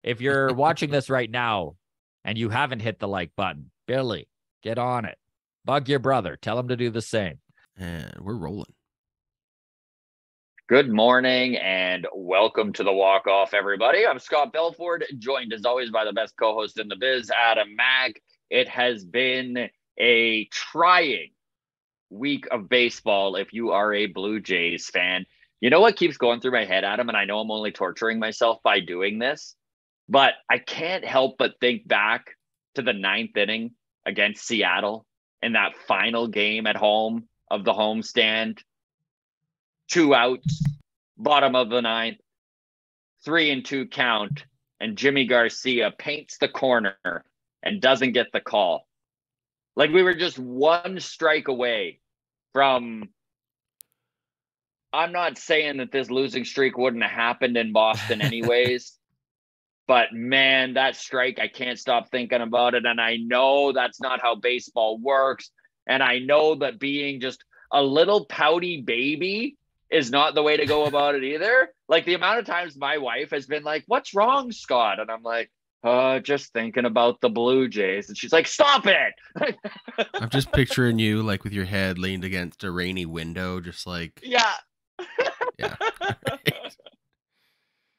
If you're watching this right now and you haven't hit the like button, Billy, get on it. Bug your brother. Tell him to do the same. And we're rolling. Good morning and welcome to the Walk Off, everybody. I'm Scott Belford, joined as always by the best co-host in the biz, Adam Mack. It has been a trying week of baseball if you are a Blue Jays fan. You know what keeps going through my head, Adam, and I know I'm only torturing myself by doing this, but I can't help but think back to the ninth inning against Seattle in that final game at home of the homestand. 2 outs, bottom of the ninth, 3-2 count, and Jimmy Garcia paints the corner and doesn't get the call. Like we were just one strike away from, I'm not saying that this losing streak wouldn't have happened in Boston anyways, but man, that strike, I can't stop thinking about it. And I know that's not how baseball works. And I know that being just a little pouty baby is not the way to go about it either. Like the amount of times my wife has been like, "What's wrong, Scott?" And I'm like, just thinking about the Blue Jays. And she's like, "Stop it." I'm just picturing you like with your head leaned against a rainy window, just like, yeah.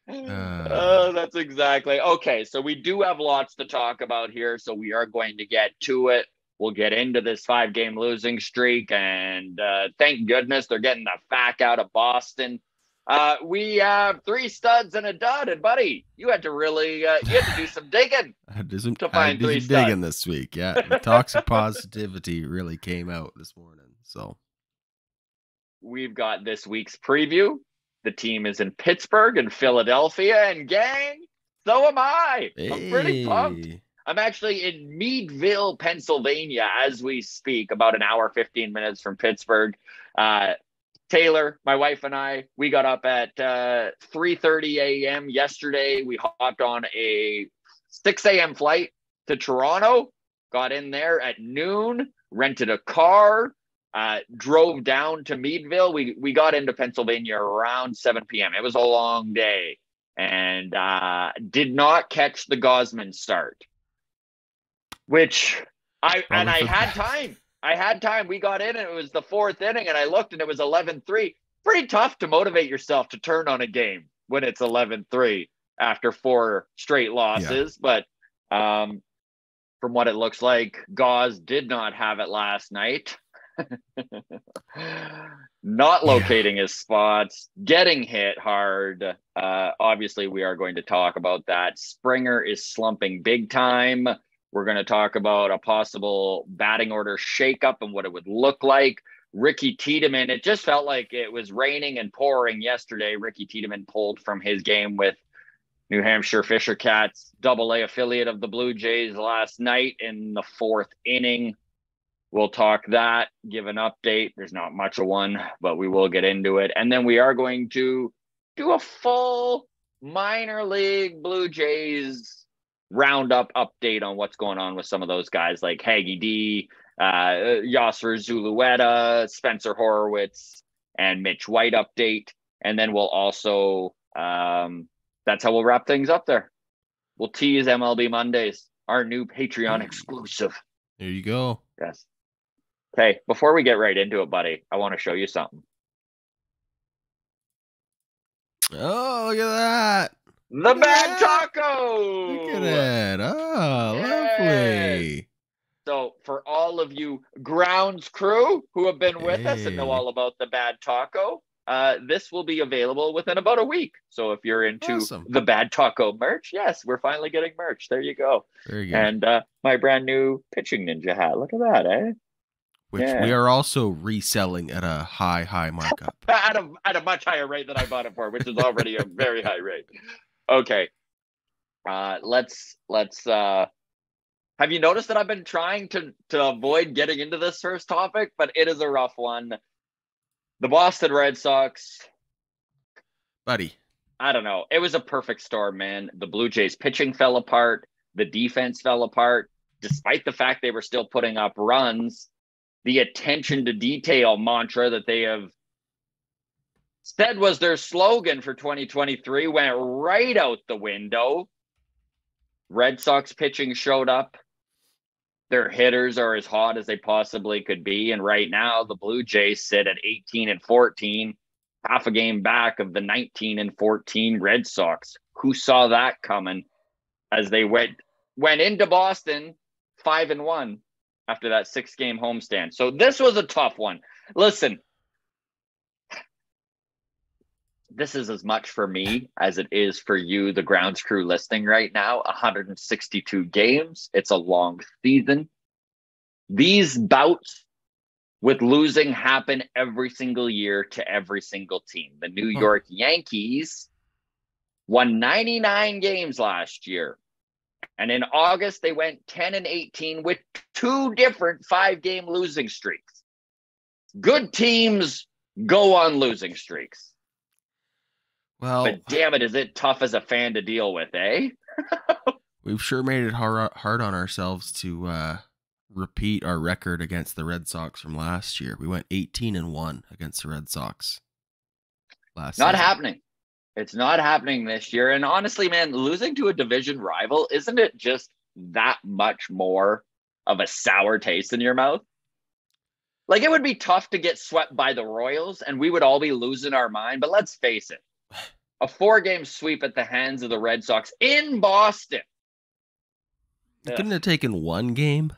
That's exactly. Okay, so we do have lots to talk about here, so we are going to get to it. We'll get into this 5-game losing streak, and thank goodness they're getting the fact out of Boston. We have 3 studs and a dud, and buddy, you had to really you had to do some digging to find 3 studs. Digging this week. Yeah, the toxic positivity really came out this morning. So we've got this week's preview. The team is in Pittsburgh and Philadelphia, and gang, so am I. Hey. I'm pretty pumped. I'm actually in Meadville, Pennsylvania, as we speak, about an hour, 15 minutes from Pittsburgh. Taylor, my wife, and I, we got up at 3:30 a.m. yesterday. We hopped on a 6 a.m. flight to Toronto, got in there at noon, rented a car, drove down to Meadville. We got into Pennsylvania around 7 p.m. It was a long day, and did not catch the Gossman start. Which I had time. I had time. We got in and it was the 4th inning and I looked and it was 11-3. Pretty tough to motivate yourself to turn on a game when it's 11-3 after 4 straight losses. Yeah. But from what it looks like, Gauze did not have it last night. Not locating his spots, getting hit hard. Obviously, we are going to talk about that. Springer is slumping big time. We're going to talk about a possible batting order shakeup and what it would look like. Ricky Tiedemann, it just felt like it was raining and pouring yesterday. Ricky Tiedemann pulled from his game with New Hampshire Fisher Cats, AA affiliate of the Blue Jays last night in the 4th inning. We'll talk that, give an update. There's not much of one, but we will get into it. And then we are going to do a full minor league Blue Jays roundup update on what's going on with some of those guys like Hagen Danner, Yasser Zuleta, Spencer Horowitz, and Mitch White update. And then we'll also, that's how we'll wrap things up there. We'll tease MLB Mondays, our new Patreon exclusive. There you go. Yes. Okay, before we get right into it, buddy, I want to show you something. Oh, look at that. The Bad Taco! Look at it. Oh, yes. Lovely. So for all of you grounds crew who have been with us and know all about the Bad Taco, this will be available within about a week. So if you're into the Bad Taco merch, yes, we're finally getting merch. There you go. Very good. And my brand new pitching ninja hat. Look at that, eh? Which we are also reselling at a high markup. at a much higher rate than I bought it for, which is already a very high rate. Okay. Let's have you noticed that I've been trying to avoid getting into this first topic, but it is a rough one. The Boston Red Sox. Buddy. I don't know. It was a perfect storm, man. The Blue Jays pitching fell apart. The defense fell apart. Despite the fact they were still putting up runs, the attention to detail mantra that they have said was their slogan for 2023 went right out the window. Red Sox pitching showed up. Their hitters are as hot as they possibly could be. And right now, the Blue Jays sit at 18-14, half a game back of the 19-14 Red Sox. Who saw that coming as they went into Boston 5-1 after that 6-game homestand? So this was a tough one. Listen, this is as much for me as it is for you, the grounds crew listening right now. 162 games. It's a long season. These bouts with losing happen every single year to every single team. The New York Yankees won 99 games last year. And in August, they went 10-18 with 2 different 5-game losing streaks. Good teams go on losing streaks. Well, but damn it, is it tough as a fan to deal with, eh? We've sure made it hard on ourselves to repeat our record against the Red Sox from last year. We went 18-1 against the Red Sox last season. Not happening. It's not happening this year. And honestly, man, losing to a division rival, isn't it just that much more of a sour taste in your mouth? Like, it would be tough to get swept by the Royals and we would all be losing our mind. But let's face it, a 4-game sweep at the hands of the Red Sox in Boston. It couldn't have taken one game.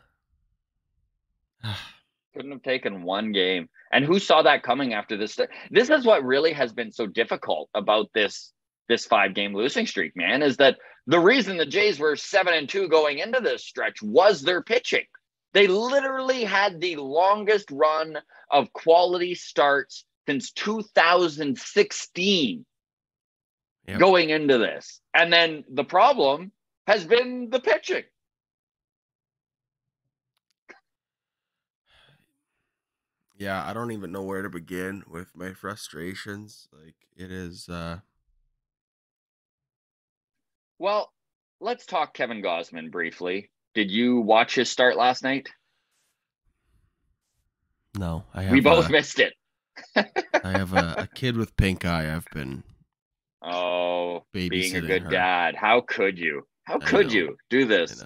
Couldn't have taken one game. And who saw that coming after this? This is what really has been so difficult about this 5-game losing streak, man, is that the reason the Jays were 7-2 going into this stretch was their pitching. They literally had the longest run of quality starts since 2016. Yep. Going into this. And then the problem has been the pitching. Yeah, I don't even know where to begin with my frustrations. Like, it is Well, let's talk Kevin Gossman briefly. Did you watch his start last night? No, we both missed it. I have a kid with pink eye. I've been being a good dad. How could you? How could you do this?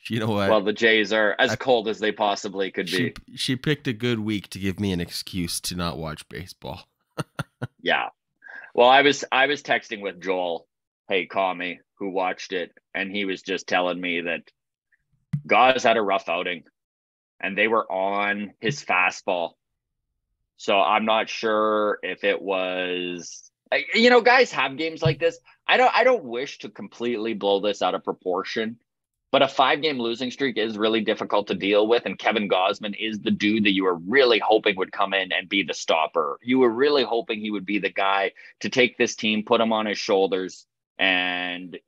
You know what? Well, the Jays are as cold as they possibly could be. She picked a good week to give me an excuse to not watch baseball. Yeah. Well, I was texting with Joel, hey, call me, who watched it, and he was just telling me that Gauze had a rough outing, and they were on his fastball. So I'm not sure if it was... guys have games like this. I don't wish to completely blow this out of proportion, but a 5-game losing streak is really difficult to deal with. And Kevin Gossman is the dude that you were really hoping would come in and be the stopper. You were really hoping he would be the guy to take this team, put him on his shoulders, and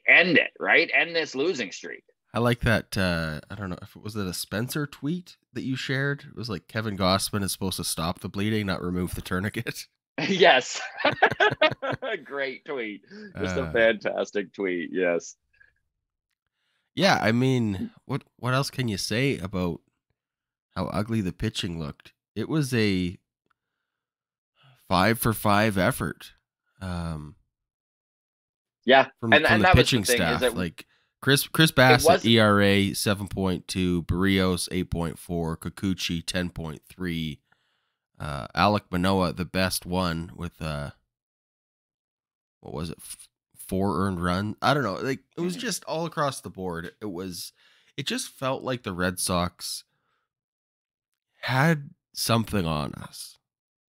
end it, right? End this losing streak. I like that. I don't know if it was a Spencer tweet that you shared. It was like Kevin Gossman is supposed to stop the bleeding, not remove the tourniquet. Yes. Great tweet. Just a fantastic tweet. Yes. Yeah, I mean, what else can you say about how ugly the pitching looked? It was a 5-for-5 effort. Yeah, from the pitching staff, like Chris Bassett ERA 7.2, Barrios 8.4, Kikuchi 10.3. Alek Manoah, the best one with what was it? 4 earned runs. I don't know. Like, it was just all across the board. It just felt like the Red Sox had something on us.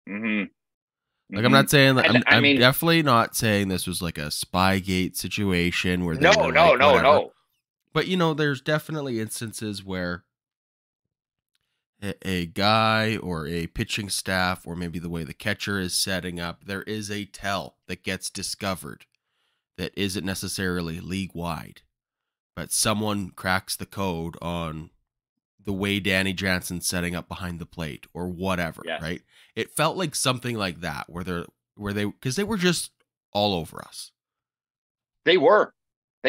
Mm-hmm. Like, I'm not saying that. I'm definitely not saying this was like a Spygate situation where no. But there's definitely instances where a guy or a pitching staff, or maybe the way the catcher is setting up, there is a tell that gets discovered that isn't necessarily league wide, but someone cracks the code on the way Danny Jansen's setting up behind the plate or whatever. Yes. Right? It felt like something like that because they were just all over us. They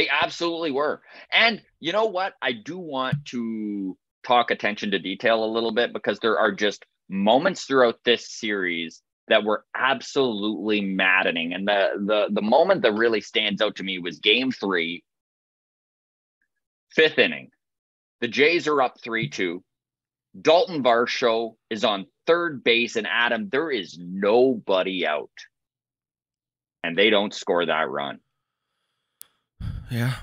absolutely were. And you know what? I do want to talk attention to detail a little bit, because there are just moments throughout this series that were absolutely maddening. And the moment that really stands out to me was Game 3 Fifth inning. The Jays are up 3-2. Dalton Marshall is on third base, and Adam, there is nobody out. And they don't score that run. Yeah.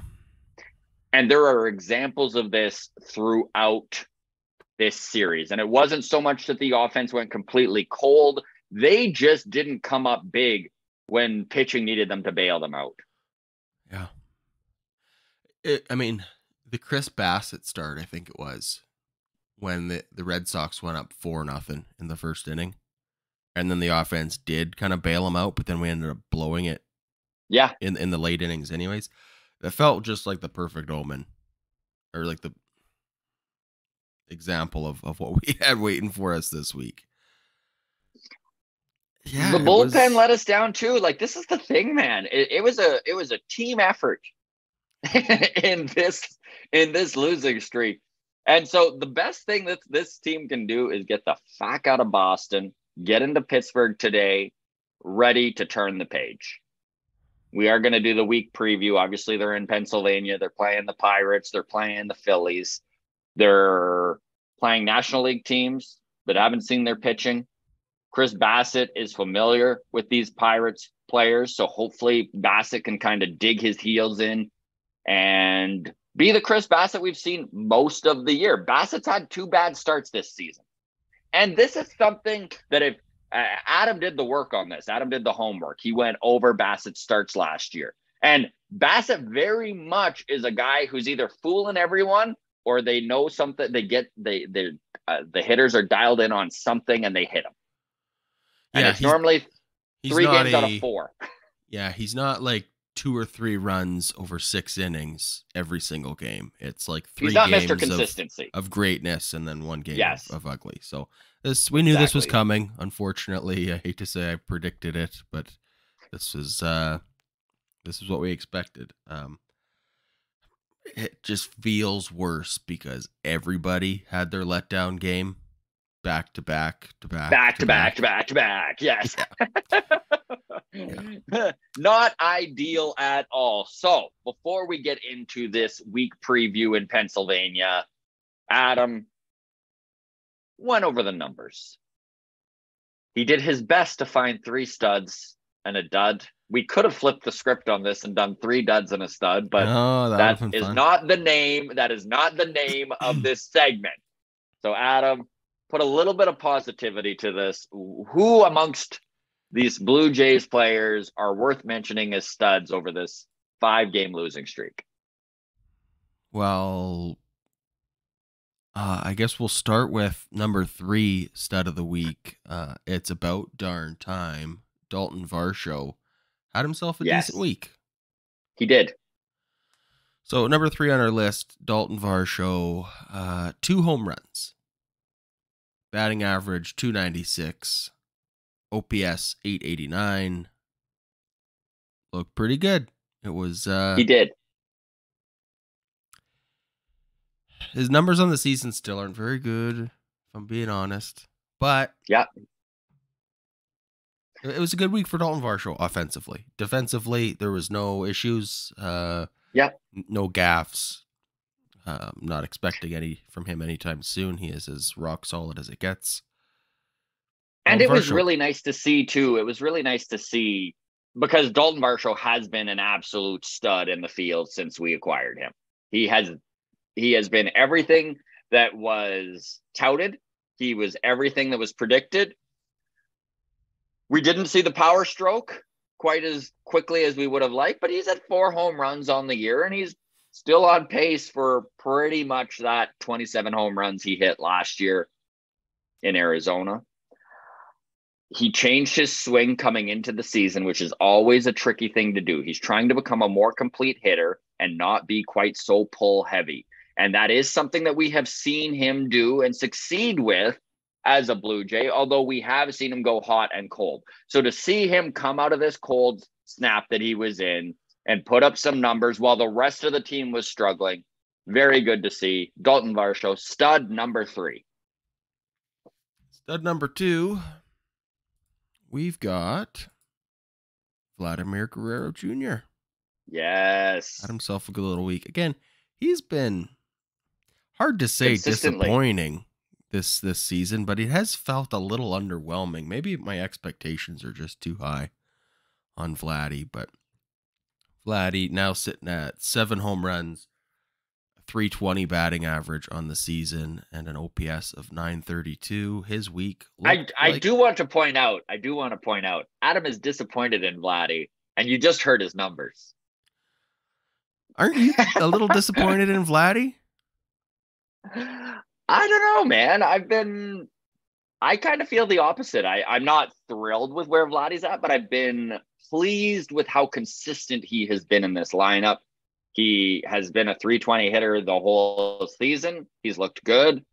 And there are examples of this throughout this series. And it wasn't so much that the offense went completely cold. They just didn't come up big when pitching needed them to bail them out. Yeah. The Chris Bassett start, I think it was, when the Red Sox went up 4-0 in the first inning. And then the offense did kind of bail them out, but then we ended up blowing it. Yeah. In the late innings anyways. That felt just like the perfect omen. Or like the example of what we had waiting for us this week. Yeah. The bullpen let us down too. Like, this is the thing, man. It was a team effort in this losing streak. And so the best thing that this team can do is get the fuck out of Boston, get into Pittsburgh today, ready to turn the page. We are going to do the week preview. Obviously, they're in Pennsylvania. They're playing the Pirates. They're playing the Phillies. They're playing National League teams that haven't seen their pitching. Chris Bassett is familiar with these Pirates players, so hopefully Bassett can kind of dig his heels in and be the Chris Bassett we've seen most of the year. Bassett's had 2 bad starts this season. And this is something that if Adam did the work on this. Adam did the homework. He went over Bassett's starts last year. And Bassett very much is a guy who's either fooling everyone or they know something. The hitters are dialed in on something and they hit him. And it's normally 3 games out of 4. Yeah, he's not like 2 or 3 runs over 6 innings every single game. It's like 3 games Mr. Consistency. Of greatness and then 1 game yes. of ugly. So we knew this was coming. Unfortunately, I hate to say I predicted it, but this is what we expected. It just feels worse because everybody had their letdown game back to back. Yes. Yeah. Not ideal at all. So before we get into this week preview in Pennsylvania, Adam went over the numbers. He did his best to find 3 studs and a dud. We could have flipped the script on this and done 3 duds and a stud, but that is not the name. That is not the name of this segment. So Adam, put a little bit of positivity to this. Who amongst these Blue Jays players are worth mentioning as studs over this 5-game losing streak? Well, I guess we'll start with number 3 stud of the week. It's about darn time. Dalton Marshall had himself a decent week. He did. So number 3 on our list, Dalton Marshall, 2 home runs. Batting average 296. OPS 889. Looked pretty good. It was he did. His numbers on the season still aren't very good, if I'm being honest. But yeah, it was a good week for Dalton Marshall offensively. Defensively, there was no issues. No gaffes. Not expecting any from him anytime soon. He is as rock solid as it gets. And it was really nice to see, too. It was really nice to see because Dalton Marshall has been an absolute stud in the field since we acquired him. He has been everything that was touted. He was everything that was predicted. We didn't see the power stroke quite as quickly as we would have liked, but he's had 4 home runs on the year, and he's still on pace for pretty much that 27 home runs he hit last year in Arizona. He changed his swing coming into the season, which is always a tricky thing to do. He's trying to become a more complete hitter and not be quite so pull heavy. And that is something that we have seen him do and succeed with as a Blue Jay, although we have seen him go hot and cold. So to see him come out of this cold snap that he was in and put up some numbers while the rest of the team was struggling, very good to see. Dalton Marshall, stud number 3. Stud number 2. We've got Vladimir Guerrero Jr. Yes. Had himself a good little week. Again, he's been hard to say disappointing this season, but it has felt a little underwhelming. Maybe my expectations are just too high on Vladdy, but Vladdy now sitting at 7 home runs, 320 batting average on the season, and an OPS of 932. His week. I do want to point out, Adam is disappointed in Vladdy, and you just heard his numbers. Aren't you a little disappointed in Vladdy? I don't know, man. I kind of feel the opposite. I'm not thrilled with where Vladdy's at, but I've been pleased with how consistent he has been in this lineup. He has been a 320 hitter the whole season. He's looked good.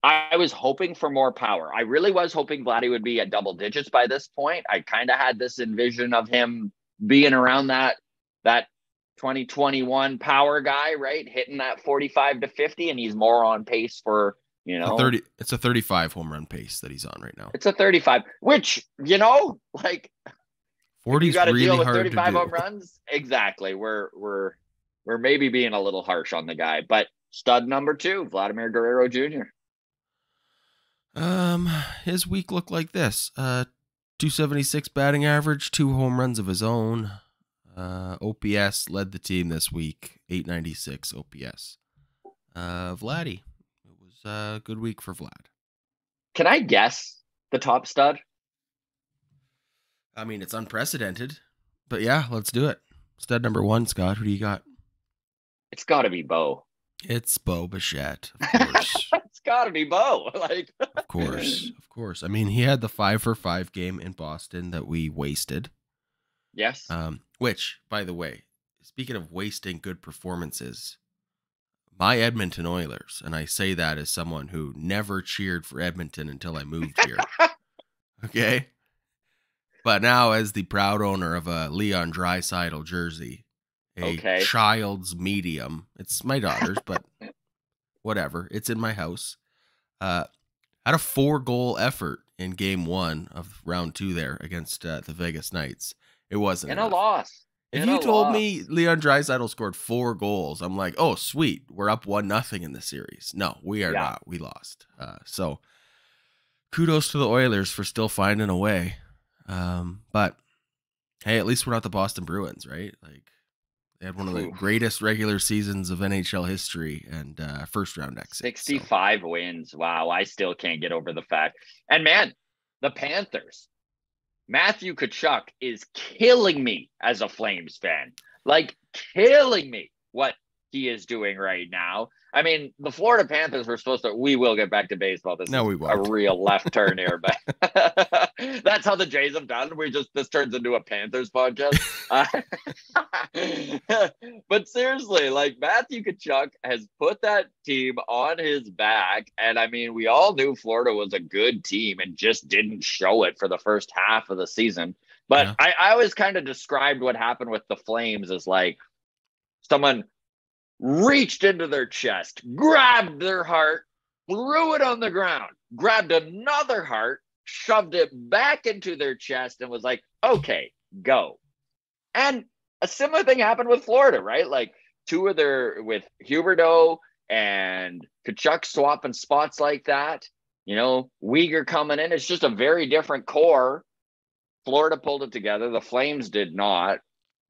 I was hoping for more power. I really was hoping Vladdy would be at double digits by this point. I kind of had this envision of him being around that 2021 power guy, right? Hitting that 45 to 50, and he's more on pace for, it's a 35 home run pace that he's on right now. It's a 35, which, like 40 you got to really deal with hard 35 to home runs. Exactly. We're maybe being a little harsh on the guy, but stud number 2, Vladimir Guerrero Jr. His week looked like this: 276 batting average, 2 home runs of his own. OPS led the team this week, 896 OPS. Vladdy, it was a good week for Vlad. Can I guess the top stud? I mean, it's unprecedented, but yeah, let's do it. Stud number 1, Scott. Who do you got? It's got to be Bo. It's Bo Bichette, of course. It's got to be Bo. Of course. I mean, he had the 5-for-5 game in Boston that we wasted. Yes. Which, by the way, speaking of wasting good performances, my Edmonton Oilers, and I say that as someone who never cheered for Edmonton until I moved here. Okay? But now, as the proud owner of a Leon Draisaitl jersey, a child's medium, it's my daughter's, but whatever, it's in my house, had a 4-goal effort in game 1 of round 2 there against the Vegas Knights. It wasn't enough. A loss. If you told me Leon Draisaitl scored 4 goals, I'm like, oh, sweet, we're up 1-0 in the series. No, we are not. We lost. So kudos to the Oilers for still finding a way. But hey, at least we're not the Boston Bruins, right? Like, they had one of the greatest regular seasons of NHL history and first round exit. 65 wins. Wow, I still can't get over the fact. And man, the Panthers. Matthew Tkachuk is killing me as a Flames fan. Like, killing me what he is doing right now. I mean, the Florida Panthers were supposed to, we will get back to baseball. This is a real left turn here, but that's how the Jays have done. This turns into a Panthers podcast. But seriously, like, Matthew Tkachuk has put that team on his back. And I mean, we all knew Florida was a good team and just didn't show it for the first half of the season. But yeah. I always kind of described what happened with the Flames as like someone reached into their chest, grabbed their heart, threw it on the ground, grabbed another heart, shoved it back into their chest, and was like, okay, go. And a similar thing happened with Florida, right? Like, with Huberdeau and Tkachuk swapping spots like that, Uyghur coming in. It's just a very different core. Florida pulled it together. The Flames did not.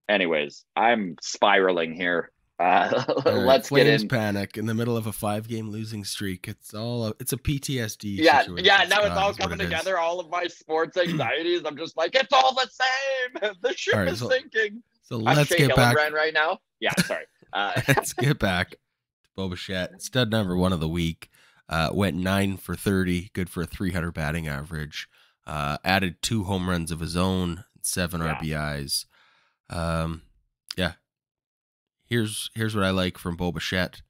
Anyways, I'm spiraling here. Let's Flames get in. Panic in the middle of a 5-game losing streak. It's a PTSD. Yeah, situation. yeah. Now it's all coming together. All of my sports anxieties. I'm just like, it's all the same. The ship is sinking. So let's get back right now. Yeah, sorry. Let's get back to Bo Bichette. Stud number 1 of the week. Went 9 for 30, good for a 300 batting average. Added 2 home runs of his own, 7 RBIs. Yeah. Here's what I like from Bo Bichette.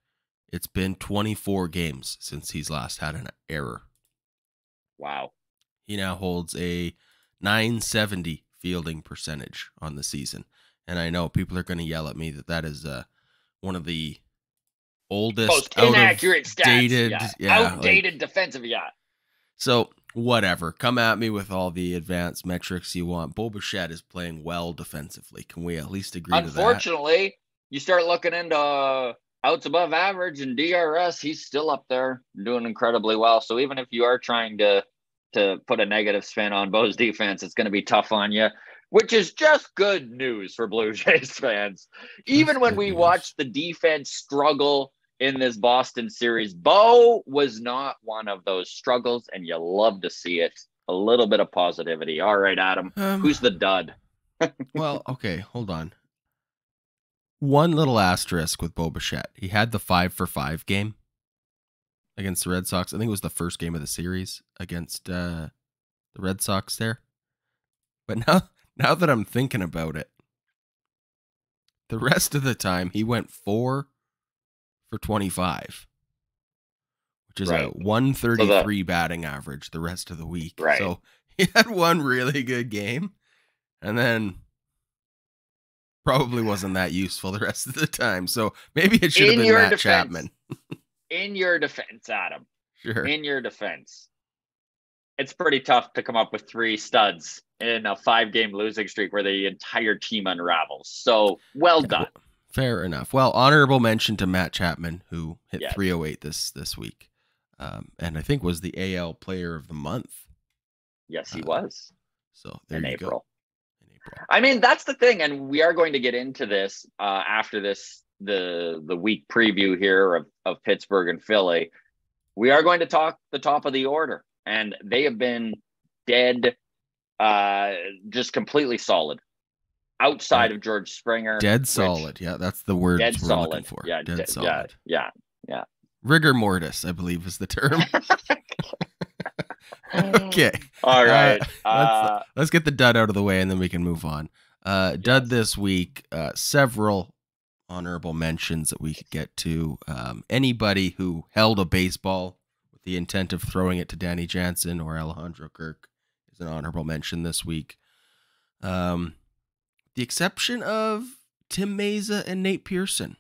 It's been 24 games since he's last had an error. Wow. He now holds a 970 fielding percentage on the season. And I know people are going to yell at me that is one of the oldest, most inaccurate stats. Outdated defensive. Yeah. So whatever. Come at me with all the advanced metrics you want. Bo Bichette is playing well defensively. Can we at least agree to that? Unfortunately, you start looking into outs above average, and DRS, he's still up there doing incredibly well. So even if you are trying to put a negative spin on Bo's defense, it's going to be tough on you, which is just good news for Blue Jays fans. Even when we watched the defense struggle in this Boston series, Bo was not one of those struggles, and you love to see it. A little bit of positivity. All right, Adam, who's the dud? Well, okay, hold on. One little asterisk with Bo Bichette. He had the 5-for-5 game against the Red Sox. I think it was the first game of the series against the Red Sox there. But now that I'm thinking about it, the rest of the time he went 4 for 25, which is a 133 batting average the rest of the week. Right. So he had one really good game, and then probably wasn't that useful the rest of the time. So maybe it should have been Matt Chapman. In your defense, Adam. Sure. In your defense, it's pretty tough to come up with 3 studs in a 5-game losing streak where the entire team unravels. So well done. Fair enough. Well, honorable mention to Matt Chapman, who hit 308 this week, and I think was the AL Player of the Month. Yes, he was. So there in you April. go. In April. I mean, that's the thing, and we are going to get into this after this the week preview here of Pittsburgh and Philly. We are going to talk the top of the order, and they have been dead, just completely solid. Outside of George Springer. Dead solid. Yeah, that's the word we're solid. looking for. Yeah, dead solid. Yeah. Rigor mortis, I believe, is the term. Okay. All right. Let's get the dud out of the way, and then we can move on. Dud this week, several honorable mentions that we could get to. Anybody who held a baseball with the intent of throwing it to Danny Jansen or Alejandro Kirk is an honorable mention this week. The exception of Tim Meza and Nate Pearson.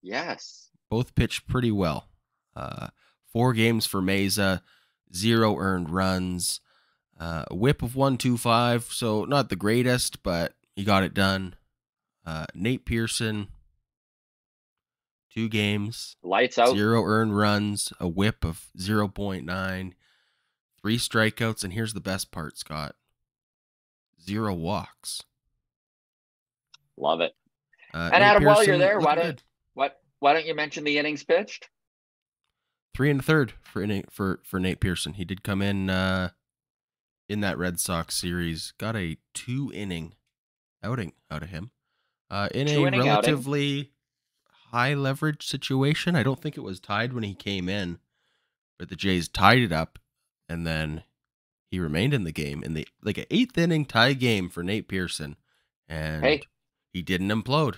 Yes. Both pitched pretty well. 4 games for Meza, 0 earned runs, a whip of 1.25, so not the greatest, but he got it done. Nate Pearson, 2 games. Lights out. 0 earned runs, a whip of 0.9, 3 strikeouts, and here's the best part, Scott. 0 walks. Love it. And Nate Adam, Pearson, while you're there, why don't you mention the innings pitched? 3 1/3 for Nate Pearson. He did come in that Red Sox series. Got a 2-inning outing out of him. In a relatively high leverage situation. I don't think it was tied when he came in, but the Jays tied it up, and then he remained in the game in an 8th inning tie game for Nate Pearson, and he didn't implode.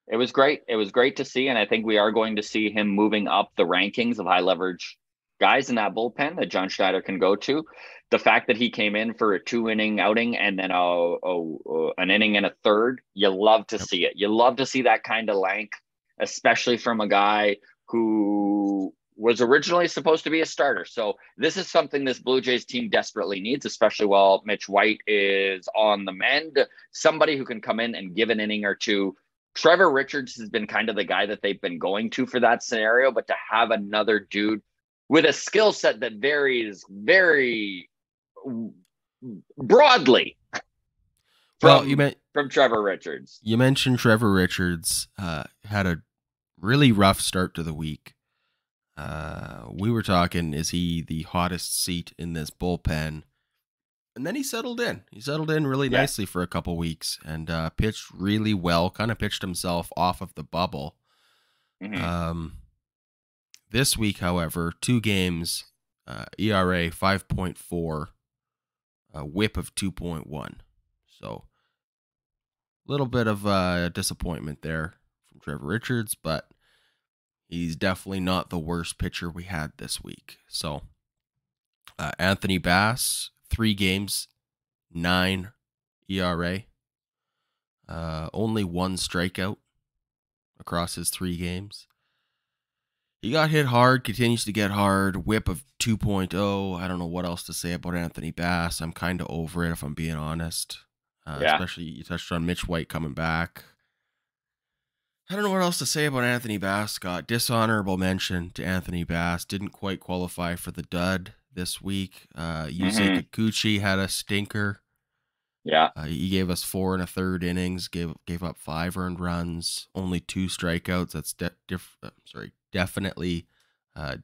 It was great. It was great to see, and I think we are going to see him moving up the rankings of high leverage guys in that bullpen that John Schneider can go to. The fact that he came in for a 2-inning outing and then an inning and a third, you love to see it. You love to see that kind of length, especially from a guy who was originally supposed to be a starter. So this is something this Blue Jays team desperately needs, especially while Mitch White is on the mend. Somebody who can come in and give an inning or two. Trevor Richards has been kind of the guy that they've been going to for that scenario, but to have another dude with a skill set that varies very broadly from Trevor Richards. You mentioned Trevor Richards had a really rough start to the week. We were talking, is he the hottest seat in this bullpen? And then he settled in. He settled in really nicely for a couple weeks and pitched really well, kind of pitched himself off of the bubble. Mm-hmm. This week, however, 2 games, ERA 5.4, a whip of 2.1. So a little bit of disappointment there from Trevor Richards, but he's definitely not the worst pitcher we had this week. So Anthony Bass, 3 games, 9 ERA, only 1 strikeout across his 3 games. He got hit hard, continues to get hard, whip of 2.0. I don't know what else to say about Anthony Bass. I'm kind of over it, if I'm being honest. Especially, you touched on Mitch White coming back. I don't know what else to say about Anthony Bass, Scott. Dishonorable mention to Anthony Bass. Didn't quite qualify for the dud this week. Yusei Kikuchi had a stinker. Yeah. He gave us 4 1/3 innings, gave up 5 earned runs, only 2 strikeouts. That's definitely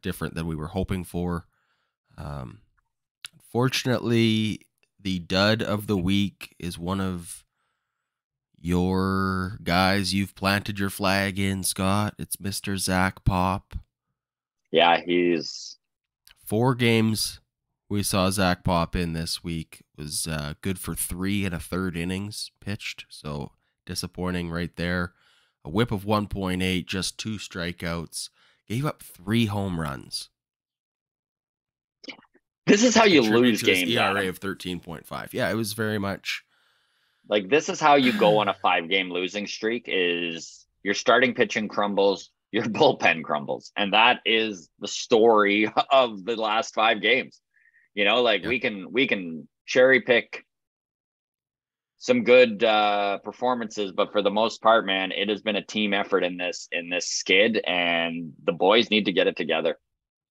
different than we were hoping for. Fortunately, the dud of the week is one of your guys you've planted your flag in, Scott. It's Mr. Zach Pop. Yeah, he's 4 games we saw Zach Pop in this week. Was good for 3 1/3 innings pitched. So disappointing right there. A whip of 1.8, just 2 strikeouts. Gave up 3 home runs. This is how you lose games. ERA of 13.5. Yeah, it was very much like, this is how you go on a 5-game losing streak. Is your starting pitching crumbles, your bullpen crumbles, and that is the story of the last 5 games. You know, like, we can cherry pick some good performances, but for the most part, man, it has been a team effort in this skid, and the boys need to get it together.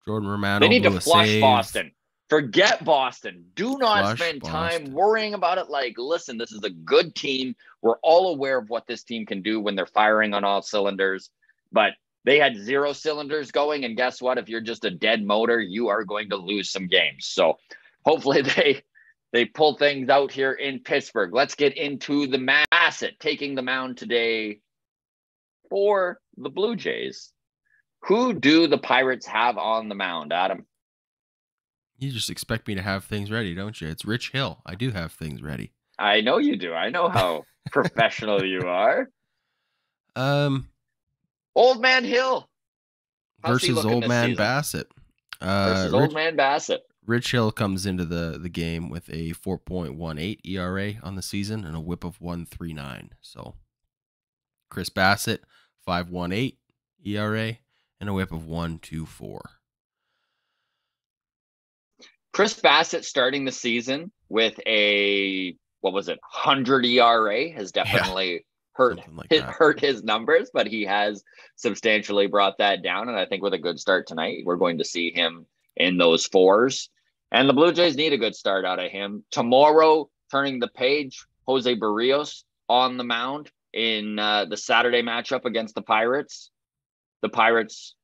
Jordan Romano. They need to flush Boston. Forget Boston. Do not Flush spend time Boston. worrying about it. Like, listen, this is a good team. We're all aware of what this team can do when they're firing on all cylinders, but they had 0 cylinders going. And guess what? If you're just a dead motor, you are going to lose some games. So hopefully they pull things out here in Pittsburgh. Let's get into the Bassett taking the mound today for the Blue Jays. Who do the Pirates have on the mound, Adam? You just expect me to have things ready, don't you? It's Rich Hill. I do have things ready. I know you do. I know how professional you are. Old Man Hill. Versus Old Man Bassett. Old Man Bassett. Rich Hill comes into the game with a 4.18 ERA on the season and a whip of 1.39. So Chris Bassett, 5.18 ERA and a whip of 1.24. Chris Bassett starting the season with a 100 ERA has definitely hurt his numbers, but he has substantially brought that down. And I think with a good start tonight, we're going to see him in those 4s. And the Blue Jays need a good start out of him. Tomorrow, turning the page, Jose Barrios on the mound in the Saturday matchup against the Pirates. The Pirates,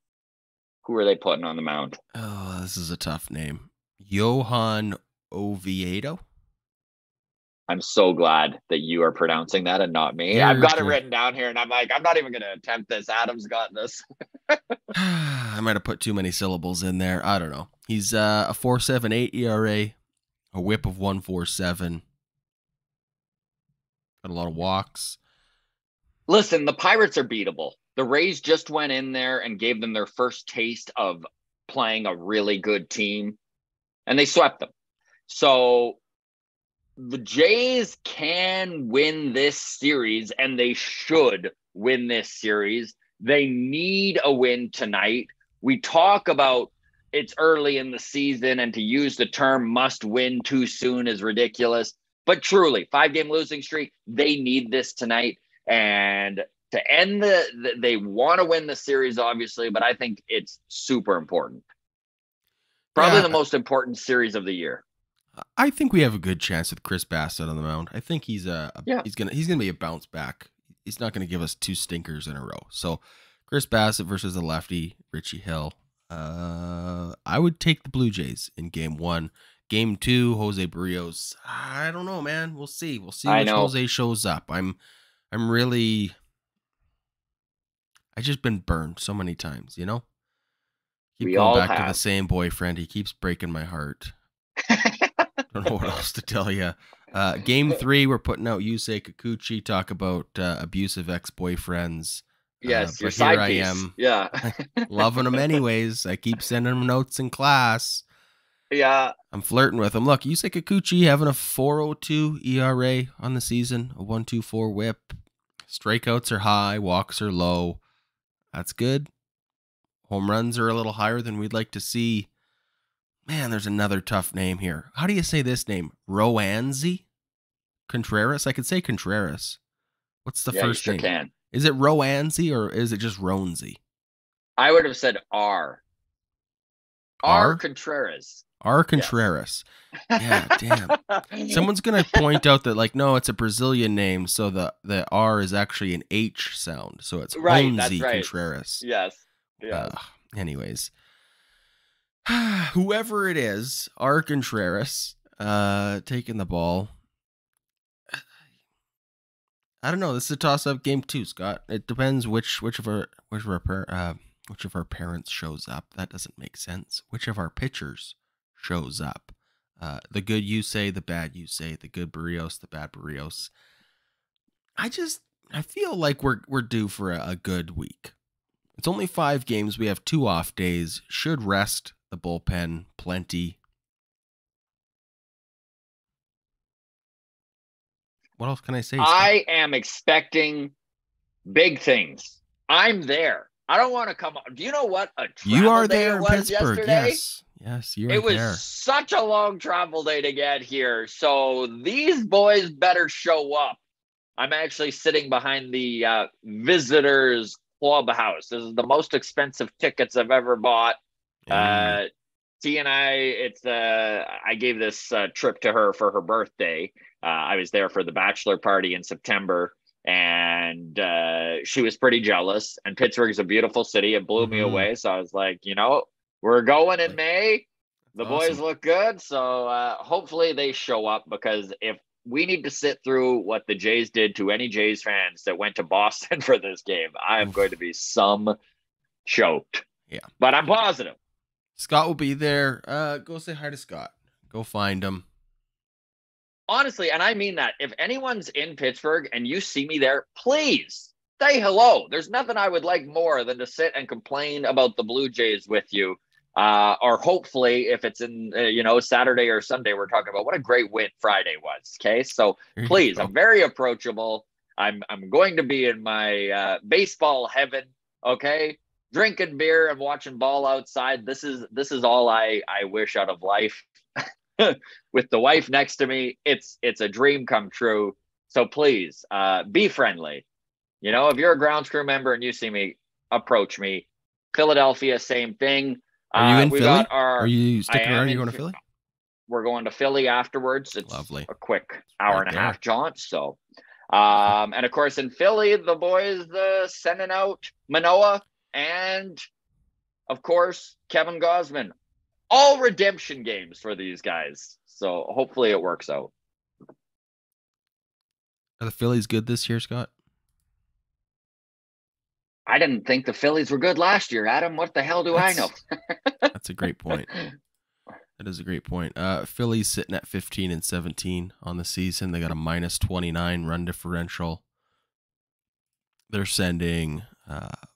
who are they putting on the mound? Oh, this is a tough name. Johan Oviedo. I'm so glad that you are pronouncing that and not me. I've got it written down here, and I'm like, I'm not even going to attempt this. Adam's got this. I might have put too many syllables in there. I don't know. He's a 4.78 ERA, a whip of 1.47. Got a lot of walks. Listen, the Pirates are beatable. The Rays just went in there and gave them their first taste of playing a really good team, and they swept them. So the Jays can win this series, and they should win this series. They need a win tonight. We talk about it's early in the season, and to use the term must win too soon is ridiculous. But truly, 5-game losing streak, they need this tonight. And to end they want to win the series, obviously, but I think it's super important. Probably the most important series of the year. I think we have a good chance with Chris Bassett on the mound. I think he's gonna be a bounce back. He's not gonna give us 2 stinkers in a row. So Chris Bassett versus the lefty Richie Hill. I would take the Blue Jays in game 1. Game 2, Jose Barrios. I don't know, man. We'll see. We'll see when Jose shows up. I just been burned so many times, you know? Keep going back to the same boyfriend. He keeps breaking my heart. Don't know what else to tell you. Game 3, we're putting out Yusei Kikuchi. Talk about abusive ex-boyfriends. Yes, your but side here piece. I am, Yeah, loving them anyways. I keep sending them notes in class. Yeah, I'm flirting with him. Look, Yusei Kikuchi having a 4.02 ERA on the season, a 1.24 whip. Strikeouts are high, walks are low. That's good. Home runs are a little higher than we'd like to see. Man, there's another tough name here. How do you say this name? Roansy? Contreras? I could say Contreras. What's the first name? You sure can. Is it Roansy or is it just Roansy? I would have said R. R. Contreras. R. Contreras. Yes. Yeah, damn. Someone's going to point out that, like, no, it's a Brazilian name, so the R is actually an H sound. So it's right, that's right. Contreras. Yes. Anyways. Whoever it is, R. Contreras, taking the ball. I don't know. This is a toss-up game too, Scott. It depends which of our parents shows up. That doesn't make sense. Which of our pitchers shows up? The good you say, the bad you say, the good Barrios, the bad Barrios. I feel like we're due for a good week. It's only 5 games. We have 2 off days. Should rest the bullpen plenty. What else can I say, Scott? I am expecting big things. I'm there. I don't want to come on. Do you know what a travel You are day there it in was Pittsburgh. yesterday? Yes, you are It was there. such a long travel day to get here. So these boys better show up. I'm actually sitting behind the visitors clubhouse. This is the most expensive tickets I've ever bought. T and I gave this trip to her for her birthday. I was there for the bachelor party in September, and she was pretty jealous. And Pittsburgh is a beautiful city. It blew me away. So I was like, we're going in May. The boys look good. So hopefully they show up, because if we need to sit through what the Jays did to any Jays fans that went to Boston for this game, I am going to be choked. Yeah. But I'm positive. Scott will be there. Go say hi to Scott. Go find him. Honestly, and I mean that, if anyone's in Pittsburgh and you see me there, please say hello. There's nothing I would like more than to sit and complain about the Blue Jays with you. Or hopefully, if it's in, Saturday or Sunday, we're talking about what a great win Friday was. Okay. So please, I'm very approachable. I'm going to be in my baseball heaven. Okay. Drinking beer and watching ball outside. This is all I wish out of life. With the wife next to me, it's a dream come true. So please, be friendly. If you're a grounds crew member and you see me, approach me. Philadelphia, same thing. Are you in Philly? Are you sticking around? Are you going to Philly? We're going to Philly afterwards. It's lovely. A quick hour and a half jaunt. So, and of course in Philly, the boys sending out Manoah and, of course, Kevin Gossman. All redemption games for these guys. So hopefully it works out. Are the Phillies good this year, Scott? I didn't think the Phillies were good last year, Adam. What the hell do I know? That's a great point. That is a great point. Phillies sitting at 15-17 on the season. They got a -29 run differential. They're sending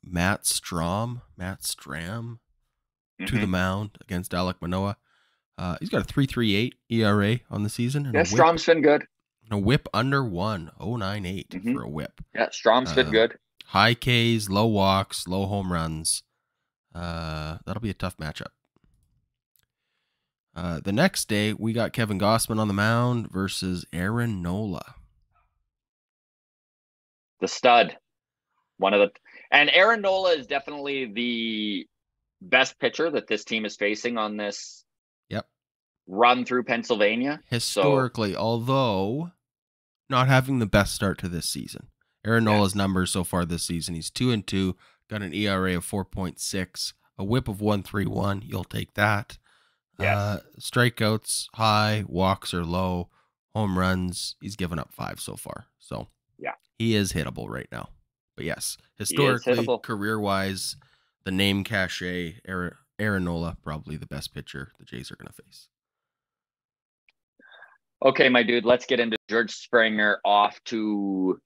Matt Stram to the mound against Alek Manoah. He's got a 3.38 ERA on the season. And Strom's been good. And a whip under 1, 0.98 for a whip. Yeah, Strom's been good. High Ks, low walks, low home runs. That'll be a tough matchup. The next day, we got Kevin Gossman on the mound versus Aaron Nola. The stud. And Aaron Nola is definitely the best pitcher that this team is facing on this run through Pennsylvania. Historically, although not having the best start to this season. Aaron Nola's numbers so far this season, he's 2-2, got an ERA of 4.6, a whip of 1.31. You'll take that. Yes. Strikeouts high, walks are low, home runs, he's given up 5 so far. So he is hittable right now. But yes, historically, career-wise, the name cachet, Aaron Nola, probably the best pitcher the Jays are going to face. Okay, my dude, let's get into Geoge Springer, off to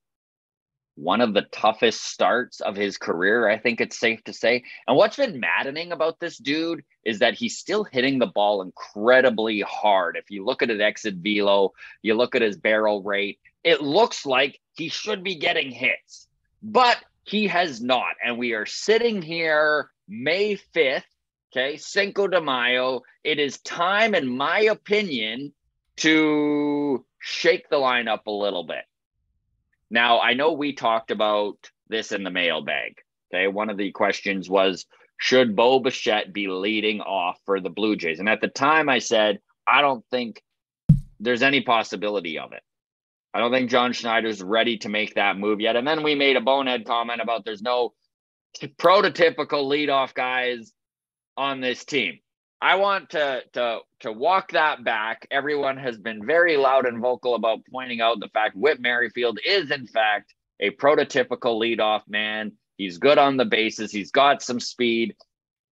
one of the toughest starts of his career, I think it's safe to say. And what's been maddening about this dude is that he's still hitting the ball incredibly hard. If you look at his exit velo, you look at his barrel rate, it looks like he should be getting hits, but he has not. And we are sitting here May 5th, okay, Cinco de Mayo. It is time, in my opinion, to shake the lineup a little bit. Now, I know we talked about this in the mailbag. Okay. One of the questions was, should Bo Bichette be leading off for the Blue Jays? And at the time I said, I don't think there's any possibility of it. I don't think John Schneider's ready to make that move yet. And then we made a bonehead comment about there's no prototypical leadoff guys on this team. I want to walk that back. Everyone has been very loud and vocal about pointing out the fact Whit Merrifield is, in fact, a prototypical leadoff man. He's good on the bases. He's got some speed.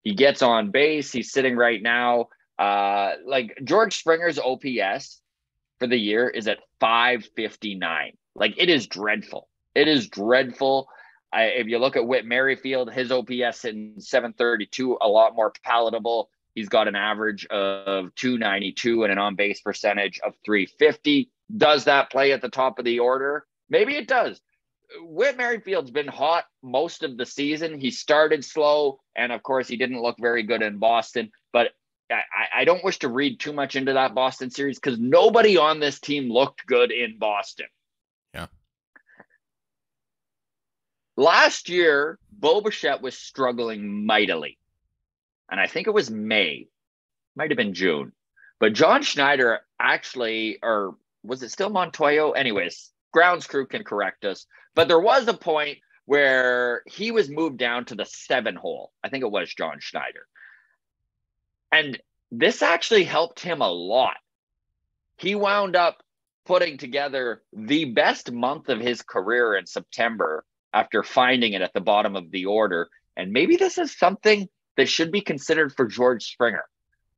He gets on base. He's sitting right now. Like George Springer's OPS for the year is at 559. Like, it is dreadful. It is dreadful. If you look at Whit Merrifield, his OPS in 732, a lot more palatable. He's got an average of 292 and an on-base percentage of 350. Does that play at the top of the order? Maybe it does. Whit Merrifield's been hot most of the season. He started slow, and of course, he didn't look very good in Boston. But I don't wish to read too much into that Boston series because nobody on this team looked good in Boston. Yeah. Last year, Bo Bichette was struggling mightily. And I think it was May, might have been June. But John Schneider actually, or was it still Montoyo? Anyways, grounds crew can correct us. But there was a point where he was moved down to the 7 hole. I think it was John Schneider. And this actually helped him a lot. He wound up putting together the best month of his career in September after finding it at the bottom of the order. And maybe this is something that should be considered for George Springer.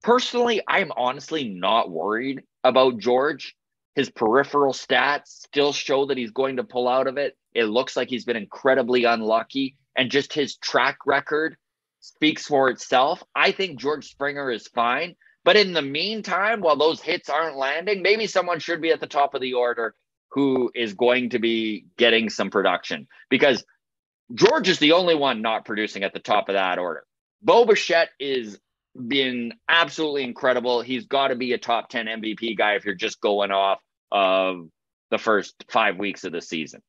Personally, I'm honestly not worried about George. His peripheral stats still show that he's going to pull out of it. It looks like he's been incredibly unlucky, and just his track record speaks for itself. I think George Springer is fine. But in the meantime, while those hits aren't landing, maybe someone should be at the top of the order who is going to be getting some production, because George is the only one not producing at the top of that order. Bo Bichette is been absolutely incredible. He's got to be a top 10 MVP guy if you're just going off of the first 5 weeks of the season.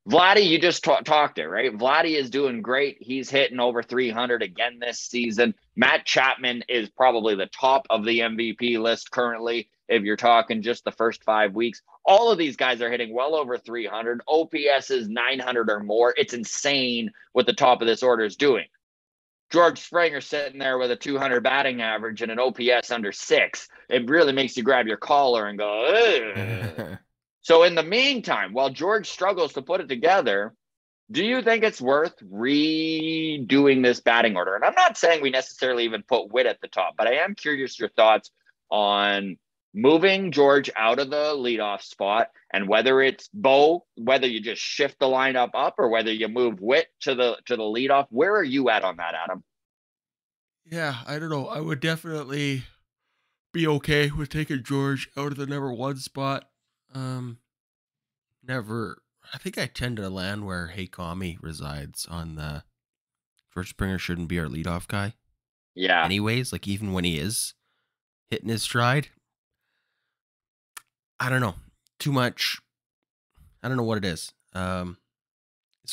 Vladdy, you just talked it, right? Vladdy is doing great. He's hitting over 300 again this season. Matt Chapman is probably the top of the MVP list currently if you're talking just the first 5 weeks. All of these guys are hitting well over 300. OPS is 900 or more. It's insane what the top of this order is doing. George Springer sitting there with a 200 batting average and an OPS under 6. It really makes you grab your collar and go, ugh. So in the meantime, while George struggles to put it together, do you think it's worth redoing this batting order? And I'm not saying we necessarily even put Whit at the top, but I am curious your thoughts on moving George out of the leadoff spot, and whether it's Bo, whether you just shift the lineup up or whether you move Whit to the leadoff. Where are you at on that, Adam? Yeah, I don't know. I would definitely be okay with taking George out of the number 1 spot. I think I tend to land where Hayekami resides on the George Springer shouldn't be our leadoff guy. Yeah. Anyways, like even when he is hitting his stride, I don't know. Too much. I don't know what it is. So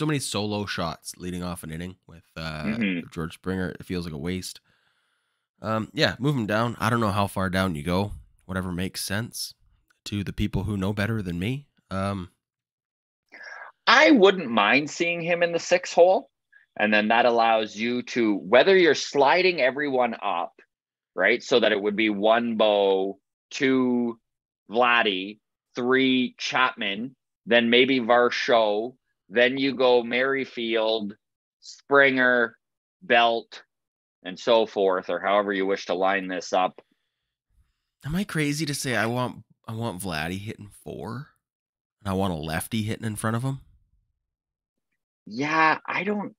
many solo shots leading off an inning with George Springer. It feels like a waste. Yeah, move him down. I don't know how far down you go. Whatever makes sense to the people who know better than me. I wouldn't mind seeing him in the 6 hole. And then that allows you to, whether you're sliding everyone up, right? So that it would be 1 Bo, 2 Vladdy, 3 Chapman, then maybe Varsho, then you go Merrifield, Springer, Belt, and so forth, or however you wish to line this up. Am I crazy to say I want Vladdy hitting 4? And I want a lefty hitting in front of him? Yeah, I don't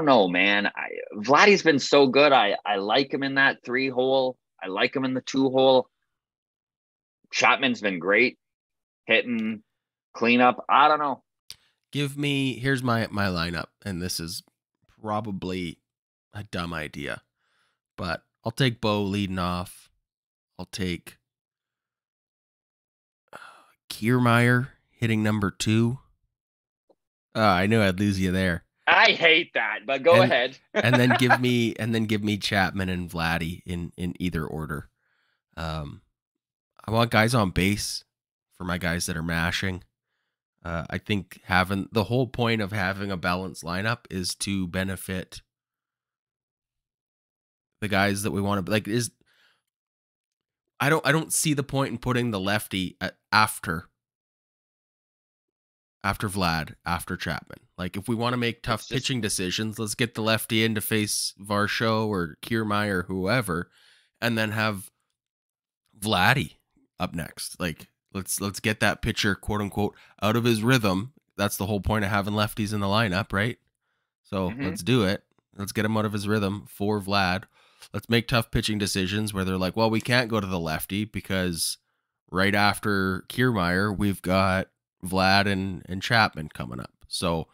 know, man. Vladdy's been so good. I like him in that 3 hole. I like him in the 2 hole. Chapman's been great hitting cleanup. I don't know. Here's my lineup, and this is probably a dumb idea, but I'll take Bo leading off. I'll take Kiermaier hitting number 2. I knew I'd lose you there. I hate that, but go ahead. and then give me Chapman and Vladdy in either order. I want guys on base for my guys that are mashing. I think having the whole point of having a balanced lineup is to benefit the guys that we want to like. I don't see the point in putting the lefty after Vlad, after Chapman. Like, if we want to make tough pitching decisions, let's get the lefty in to face Varsho or Kiermaier or whoever, and then have Vladdy up next. Like, let's get that pitcher, quote unquote, out of his rhythm. That's the whole point of having lefties in the lineup, right? So let's do it. Let's get him out of his rhythm for Vlad. Let's make tough pitching decisions where they're like, well, we can't go to the lefty because right after Kiermaier, we've got Vlad and Chapman coming up. So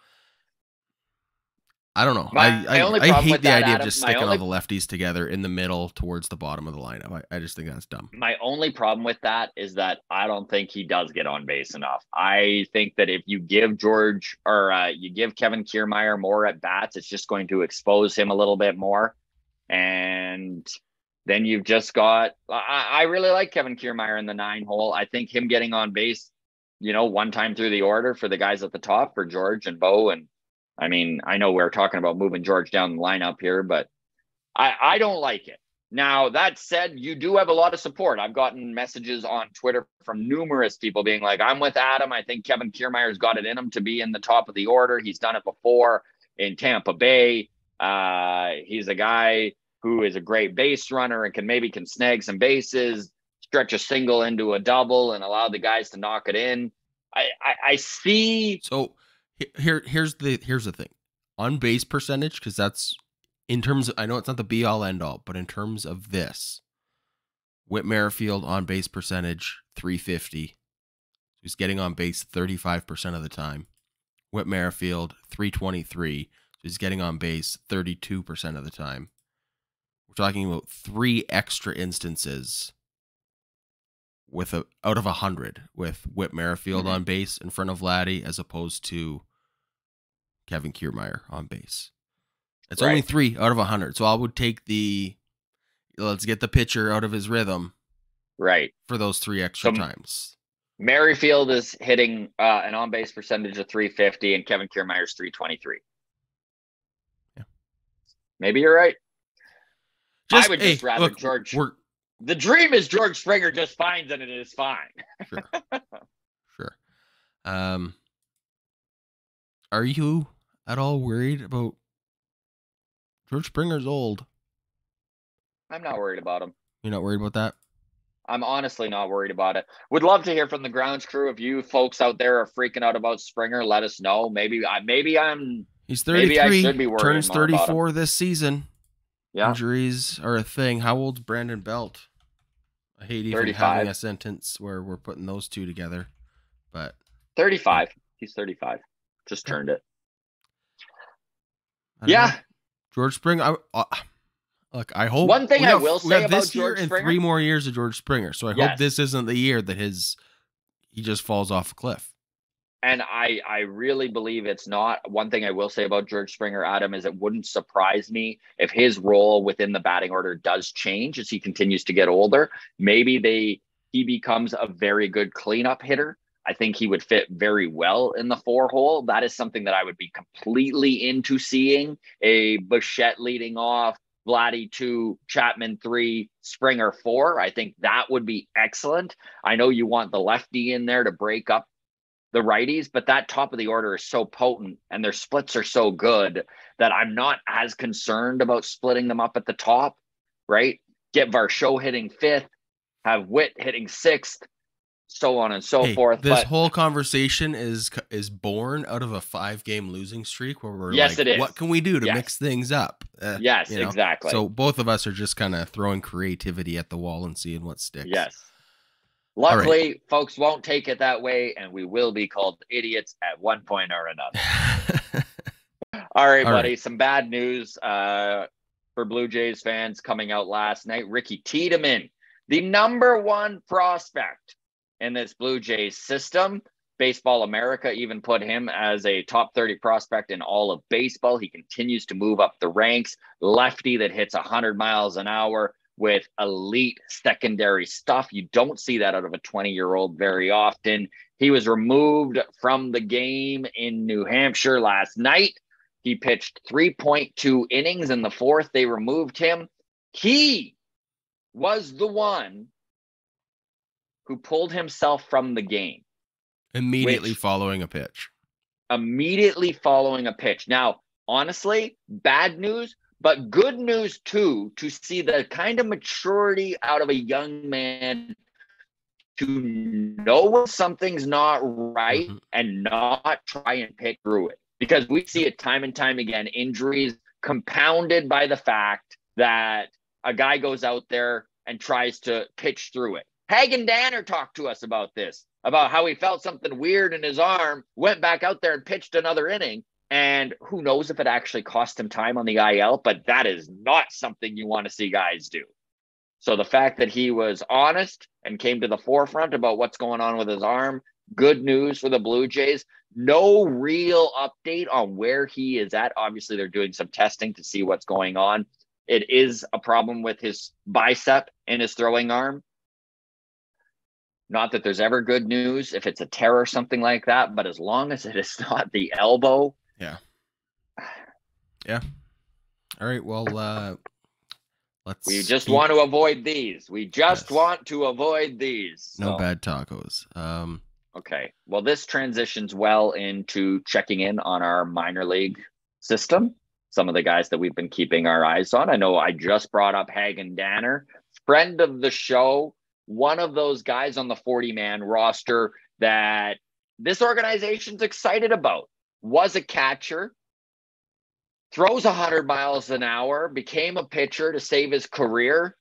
I don't know. I hate the idea of just sticking all the lefties together in the middle towards the bottom of the lineup. I just think that's dumb. My only problem with that is that I don't think he does get on base enough. I think that if you give George or you give Kevin Kiermaier more at bats, it's just going to expose him a little bit more. And then you've just got, I really like Kevin Kiermaier in the 9 hole. I think him getting on base, one time through the order for the guys at the top for George and Bo. And I mean, I know we're talking about moving George down the lineup here, but I don't like it. Now, that said, you do have a lot of support. I've gotten messages on Twitter from numerous people being like, I'm with Adam. I think Kevin Kiermaier's got it in him to be in the top of the order. He's done it before in Tampa Bay. He's a guy who is a great base runner and can snag some bases, stretch a single into a double and allow the guys to knock it in. I see. So here's the thing. On base percentage, because that's in terms of, I know it's not the be all end all, but in terms of this, Whit Merrifield on base percentage 350. He's getting on base 35% of the time. Whit Merrifield 323. He's getting on base 32% of the time. We're talking about 3 extra instances out of 100 with Whit Merrifield on base in front of Vladdy as opposed to Kevin Kiermaier on base. It's only 3 out of 100. So I would take let's get the pitcher out of his rhythm. Right. For those 3 extra times. Merrifield is hitting an on-base percentage of 350 and Kevin Kiermaier's 323. Yeah. Maybe you're right. I would just rather George. The dream is George Springer just finds it and it is fine. Sure. Are you at all worried about George Springer's old? I'm not worried about him. You're not worried about that? I'm honestly not worried about it. Would love to hear from the grounds crew. If you folks out there are freaking out about Springer, let us know. Maybe I'm. He's 33. Maybe I should be worried. Turns 34 this season. Yeah. Injuries are a thing. How old's Brandon Belt? I hate even 35. having a sentence where we're putting those two together, but 35. He's 35. Just turned it. Yeah. Know. George Springer. Look, I hope one thing I will say about this year George and Springer, 3 more years of George Springer. So I hope this isn't the year that he just falls off a cliff. And I really believe it's not. One thing I will say about George Springer, Adam, is it wouldn't surprise me if his role within the batting order does change as he continues to get older. Maybe he becomes a very good cleanup hitter. I think he would fit very well in the 4 hole. That is something that I would be completely into seeing. A Bichette leading off, Vladdy 2, Chapman 3, Springer 4. I think that would be excellent. I know you want the lefty in there to break up the righties, but that top of the order is so potent and their splits are so good that I'm not as concerned about splitting them up at the top, right? Get Varsho hitting 5th, have Whit hitting 6th, so on and so forth. This whole conversation is born out of a 5-game losing streak where we're it is. What can we do to mix things up? Exactly. So both of us are just kind of throwing creativity at the wall and seeing what sticks. Yes. Luckily, folks won't take it that way, and we will be called idiots at one point or another. All right, buddy. Some bad news for Blue Jays fans coming out last night. Ricky Tiedemann, the #1 prospect in this Blue Jays system, Baseball America even put him as a top 30 prospect in all of baseball. He continues to move up the ranks. Lefty that hits 100 miles an hour with elite secondary stuff. You don't see that out of a 20-year-old very often. He was removed from the game in New Hampshire last night. He pitched 3.2 innings in the fourth. They removed him. He was the one who pulled himself from the game. Immediately following a pitch. Now, honestly, bad news, but good news too, to see the kind of maturity out of a young man to know when something's not right and not try and pick through it. Because we see it time and time again, injuries compounded by the fact that a guy goes out there and tries to pitch through it. Hagen Danner talked to us about this, about how he felt something weird in his arm, went back out there and pitched another inning. And who knows if it actually cost him time on the IL, but that is not something you want to see guys do. So the fact that he was honest and came to the forefront about what's going on with his arm, good news for the Blue Jays. No real update on where he is at. Obviously, they're doing some testing to see what's going on. It is a problem with his bicep and his throwing arm. Not that there's ever good news if it's a tear or something like that, but as long as it is not the elbow. Yeah. Yeah. All right. Well, we just want to avoid these. Want to avoid these. No bad tacos. Okay. Well, this transitions well into checking in on our minor league system. Some of the guys that we've been keeping our eyes on. I know I just brought up Hagen Danner, friend of the show, one of those guys on the 40-man roster that this organization's excited about. Was a catcher, throws 100 miles an hour, became a pitcher to save his career.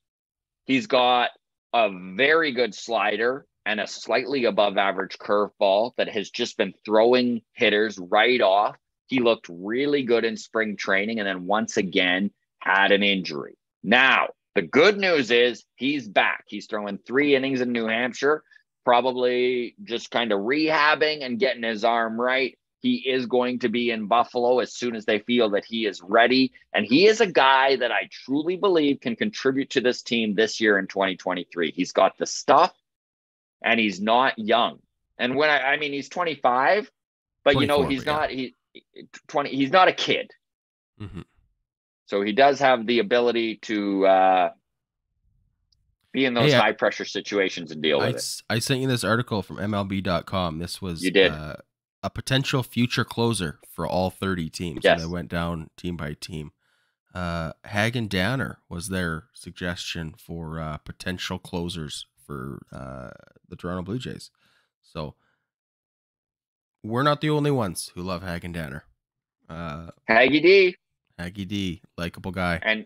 He's got a very good slider and a slightly above average curveball that has just been throwing hitters right off. He looked really good in spring training and then once again had an injury. Now, the good news is he's back. He's throwing 3 innings in New Hampshire, probably just kind of rehabbing and getting his arm right. He is going to be in Buffalo as soon as they feel that he is ready. And he is a guy that I truly believe can contribute to this team this year in 2023. He's got the stuff and he's not young. And when I mean, he's 25, but you know, he's not a kid. Mm-hmm. So he does have the ability to be in those high pressure situations and deal with it. I sent you this article from MLB.com. This was you did. A potential future closer for all 30 teams. Yes. So they went down team by team. Hagen Danner was their suggestion for potential closers for the Toronto Blue Jays. So we're not the only ones who love Hagen Danner. Haggy D, likable guy.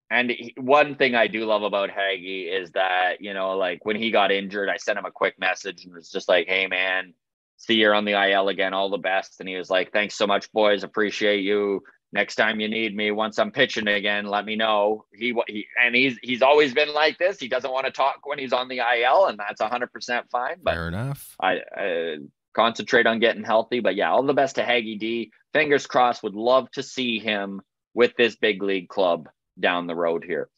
And one thing I do love about Haggy is that, you know, like when he got injured, I sent him a quick message and was just like, hey, man, see you on the IL again. All the best. And he was like, thanks so much, boys. Appreciate you. Next time you need me, once I'm pitching again, let me know. He's always been like this. He doesn't want to talk when he's on the IL, and that's 100% fine. But fair enough. I concentrate on getting healthy. But yeah, all the best to Haggy D. Fingers crossed. Would love to see him with this big league club down the road here.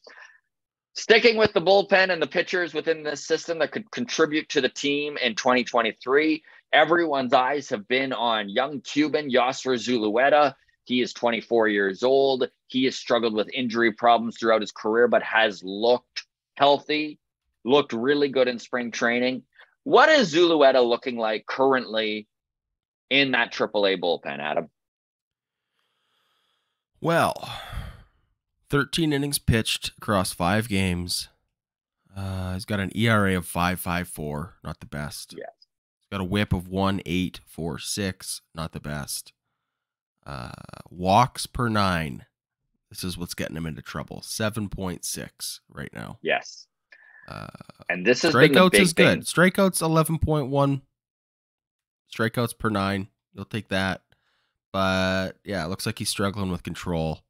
Sticking with the bullpen and the pitchers within this system that could contribute to the team in 2023, everyone's eyes have been on young Cuban Yasser Zuleta. He is 24 years old. He has struggled with injury problems throughout his career, but has looked healthy, looked really good in spring training. What is Zuleta looking like currently in that AAA bullpen, Adam? Well, 13 innings pitched across 5 games. He's got an ERA of 5.54, not the best. Yes. He's got a whip of 1.846, not the best. Walks per 9. This is what's getting him into trouble. 7.6 right now. Yes. And this is strikeouts is good. Strikeouts 11.1. Strikeouts per 9. You'll take that. But yeah, it looks like he's struggling with control.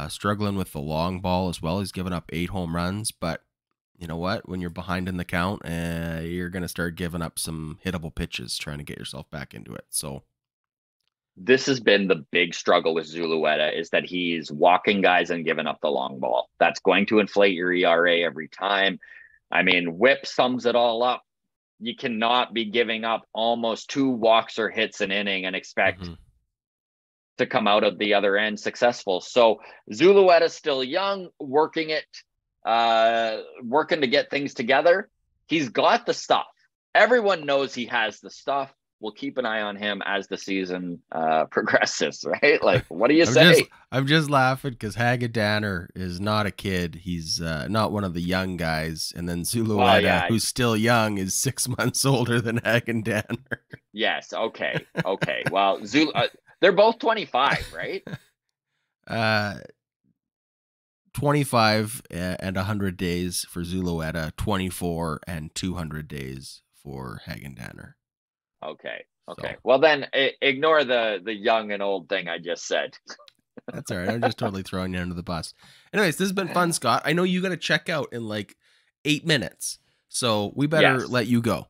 Struggling with the long ball as well. He's given up 8 home runs, but you know what? When you're behind in the count, you're going to start giving up some hittable pitches trying to get yourself back into it. So this has been the big struggle with Zuleta, is that he's walking guys and giving up the long ball. That's going to inflate your ERA every time. I mean, WHIP sums it all up. You cannot be giving up almost 2 walks or hits an inning and expect to come out of the other end successful. So Zuleta's still young, working to get things together. He's got the stuff. Everyone knows he has the stuff. We'll keep an eye on him as the season progresses, right? Like, what do you say? I'm just laughing because Hagen Danner is not a kid. He's not one of the young guys. And then Zuleta, who's still young, is 6 months older than Hagen Danner. Yes. Okay. Well, they're both 25, right? 25 and 100 days for Zuleta, 24 and 200 days for Hagen Danner. Okay. So, well, then ignore the young and old thing I just said. That's all right. I'm just totally throwing you under the bus. Anyways, this has been fun, Scott. I know you got to check out in like 8 minutes, so we better let you go.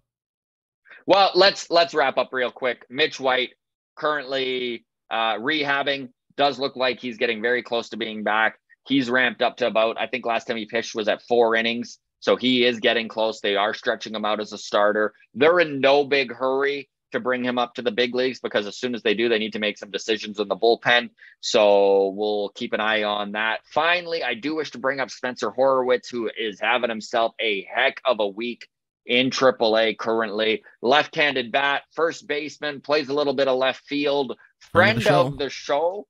Well, let's wrap up real quick. Mitch White currently rehabbing. Does look like he's getting very close to being back. He's ramped up to about, I think last time he pitched was at 4 innings. So he is getting close. They are stretching him out as a starter. They're in no big hurry to bring him up to the big leagues, because as soon as they do, they need to make some decisions in the bullpen. So we'll keep an eye on that. Finally, I do wish to bring up Spencer Horowitz, who is having himself a heck of a week in AAA currently. Left-handed bat, first baseman, plays a little bit of left field. Friend of the show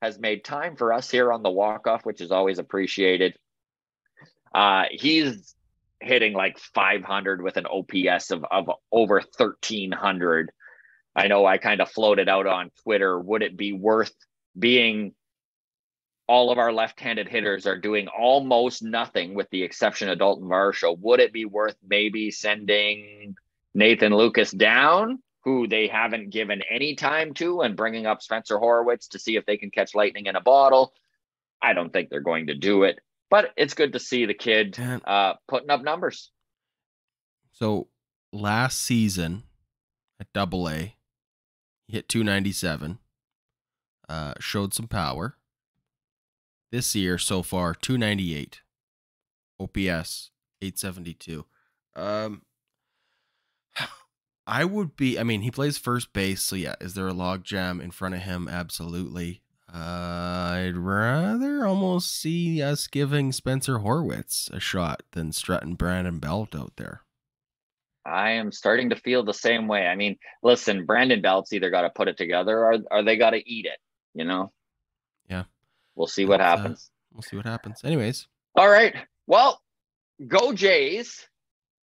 has made time for us here on the walk-off, which is always appreciated. He's hitting like 500 with an OPS of over 1,300. I know I kind of floated out on Twitter. Would it be worth being all of our left-handed hitters are doing almost nothing with the exception of Dalton Marshall? Would it be worth maybe sending Nathan Lucas down, who they haven't given any time to, and bringing up Spencer Horowitz to see if they can catch lightning in a bottle? I don't think they're going to do it. But it's good to see the kid putting up numbers. So last season at AA, he hit 297, showed some power. This year so far, 298, OPS 872. He plays first base, so yeah, is there a log jam in front of him? Absolutely. I'd rather almost see us giving Spencer Horwitz a shot than strutting Brandon Belt out there. I am starting to feel the same way. I mean, listen, Brandon Belt's either got to put it together or they got to eat it, you know? Yeah. We'll see what happens. We'll see what happens. Anyways. All right. Well, go Jays.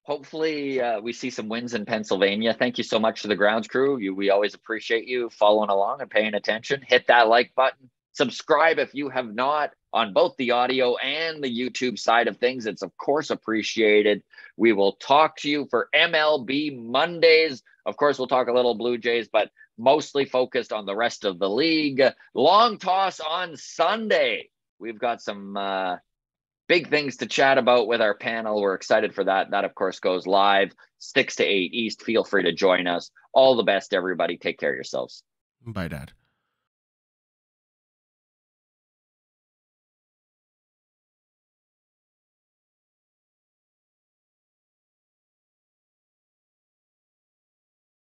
Hopefully we see some wins in Pennsylvania. Thank you so much to the grounds crew. We always appreciate you following along and paying attention. Hit that like button. Subscribe if you have not on both the audio and the YouTube side of things. It's of course appreciated. We will talk to you for MLB Mondays. Of course, we'll talk a little Blue Jays, but mostly focused on the rest of the league. Long toss on Sunday. We've got some big things to chat about with our panel. We're excited for that. That, of course, goes live 6 to 8 East. Feel free to join us. All the best, everybody. Take care of yourselves. Bye, Dad.